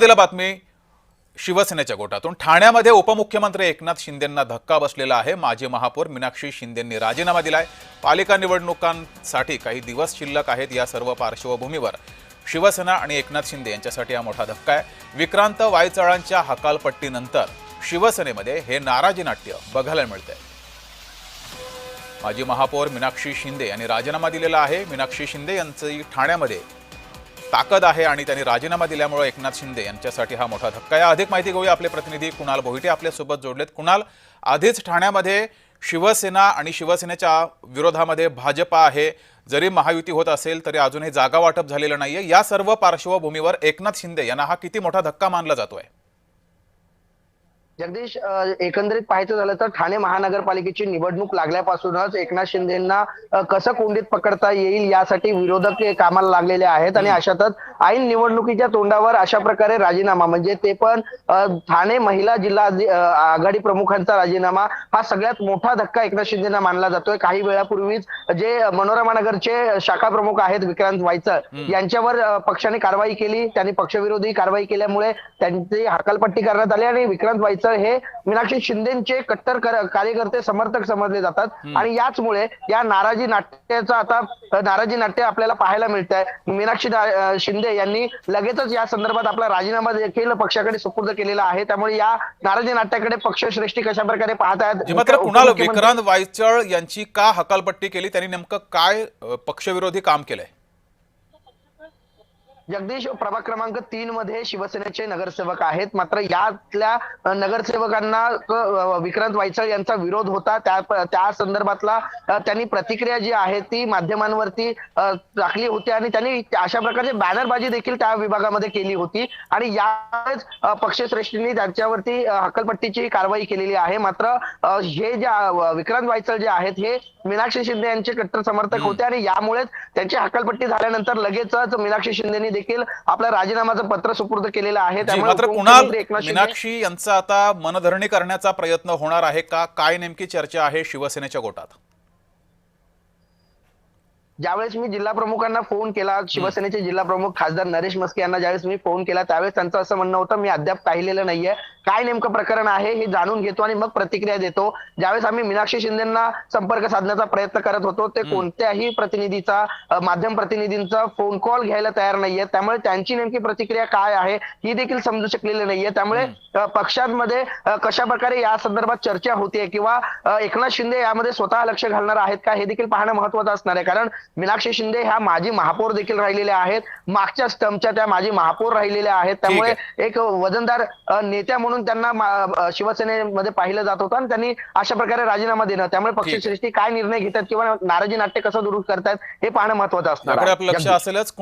दिला बातमी शिवसेनेच्या गोटातून ठाण्यामध्ये उपमुख्यमंत्री एकनाथ शिंदेंना धक्का बसलेला आहे। माजी महापौर मीनाक्षी शिंदेंनी राजीनामा दिलाय। पालिका निवडणुकांसाठी काही दिवस शिल्लक आहेत। या सर्व पार्श्वभूमीवर शिवसेना आणि एकनाथ शिंदे यांच्यासाठी हा मोठा धक्का आहे। विक्रांत वायचळांच्या हकालपट्टीनंतर शिवसेनेमध्ये हे नाराजी नाट्य बघायला मिळतंय। माजी महापौर मीनाक्षी शिंदे यांनी राजीनामा दिलेला आहे। मीनाक्षी शिंदे यांची ठाण्यामध्ये ताकद आहे आणि त्यांनी राजीनामा दिल्यामुळे एकनाथ शिंदे यांच्यासाठी हा मोठा धक्का आहे। अधिक माहिती घेऊया, आपले प्रतिनिधी कुणाल बोहिटे आपल्या सोबत जोडलेत। कुणाल, आधीच ठाण्यामध्ये शिवसेना आणि शिवसेनेच्या विरोधामध्ये भाजपा आहे। जरी महायुती होत असेल तरी अजूनही जागा वाटप झालेलं नाहीये। या सर्व पार्श्वभूमीवर एकनाथ शिंदे यांना हा किती मोठा धक्का मानला जातोय? जगदीश, एकंदरीत पाहायचं झालं तर ठाणे महानगरपालिकेची निवडणूक लागल्यापासूनच एकनाथ शिंदेंना कसं कोंडीत पकडता येईल यासाठी विरोधक कामाला लागलेले आहेत आणि अशातच ऐन निवडणुकीच्या तोंडावर अशा प्रकारे राजीनामा, म्हणजे ते पण ठाणे महिला जिल्हा आघाडी प्रमुखांचा राजीनामा, हा सगळ्यात मोठा धक्का एकनाथ शिंदेंना मानला जातोय। काही वेळापूर्वीच जे मनोरमा नगरचे शाखा प्रमुख आहेत विक्रांत वायचळ यांच्यावर पक्षाने कारवाई केली। त्यांनी पक्षविरोधी कारवाई केल्यामुळे त्यांची हकालपट्टी करण्यात आली आणि विक्रांत वायचळ हे मीनाक्षी शिंदेचे कट्टर कार्यकर्ते समर्थक समजले जातात आणि याचमुळे या नाराजी नाट्य आपल्याला पाहायला मिळत आहे। मीनाक्षी शिंदे यांनी लगेचच या संदर्भात आपला राजीनामा देखील पक्षाकडे सुपूर्द केलेला आहे। त्यामुळे या नाराजी नाट्याकडे पक्षश्रेष्ठी कशा प्रकारे पाहत आहेत? मात्र कुणाल, विक्रांत वायचळ यांची का हकालपट्टी केली? त्यांनी नेमकं काय पक्षविरोधी काम केलंय? जगदीश, प्रभाग क्रमांक 3 मध्ये शिवसेनेचे नगरसेवक आहेत, मात्र यातल्या नगरसेवकांना विक्रांत वायचळ यांचा विरोध होता। त्या संदर्भातला त्यांनी प्रतिक्रिया जी आहे ती माध्यमांवरती टाकली होती आणि त्यांनी अशा प्रकारची बॅनरबाजी देखील त्या विभागामध्ये केली होती आणि याच पक्षश्रेष्ठींनी त्यांच्यावरती हकालपट्टीची कारवाई केलेली आहे। मात्र हे जे विक्रांत वायचळ जे आहेत हे मीनाक्षी शिंदे यांचे कट्टर समर्थक होते आणि यामुळेच त्यांची हकालपट्टी झाल्यानंतर लगेचच मीनाक्षी शिंदेनी देखील आपल्या राजीनामाचं पत्र सुपूर्द केलेलं आहे। त्यामुळे कुणाल, मीनाक्षी यांचा आता मनधरणी करण्याचा प्रयत्न होणार आहे का? काय नेमकी चर्चा आहे शिवसेनेच्या गोटात? ज्यावेळेस मी जिल्हा प्रमुखांना फोन केला, शिवसेनेचे जिल्हा प्रमुख खासदार नरेश मस्के यांना ज्यावेळेस मी फोन केला त्यावेळेस त्यांचं असं म्हणणं होतं, मी अद्याप पाहिलेलं नाहीये, काय नेमकं प्रकरण आहे हे जाणून घेतो आणि मग प्रतिक्रिया देतो। ज्यावेळेस आम्ही मीनाक्षी शिंदेंना संपर्क साधण्याचा प्रयत्न करत होतो ते कोणत्याही प्रतिनिधीचा, माध्यम प्रतिनिधींचा फोन कॉल घ्यायला तयार नाहीये। त्यामुळे त्यांची नेमकी प्रतिक्रिया काय आहे ही देखील समजू शकलेली नाहीये। त्यामुळे पक्षांमध्ये कशा प्रकारे या संदर्भात चर्चा होतीये किंवा एकनाथ शिंदे यामध्ये स्वतः लक्ष घालणार आहेत का हे देखील पाहणं महत्त्वाचं असणार आहे। कारण मीनाक्षी शिंदे ह्या माजी महापौर देखील राहिलेल्या आहेत, मागच्या स्टर्मच्या त्या माजी महापौर राहिलेल्या आहेत। त्यामुळे एक वजनदार नेत्या म्हणून त्यांना शिवसेनेमध्ये पाहिलं जात होतं आणि त्यांनी अशा प्रकारे राजीनामा देणं, त्यामुळे पक्षश्रेष्ठी काय निर्णय घेतात किंवा नाराजी नाट्य कसं दूर करतात हे पाहणं महत्त्वाचं असणार आहे। आपलं लक्ष असेलच।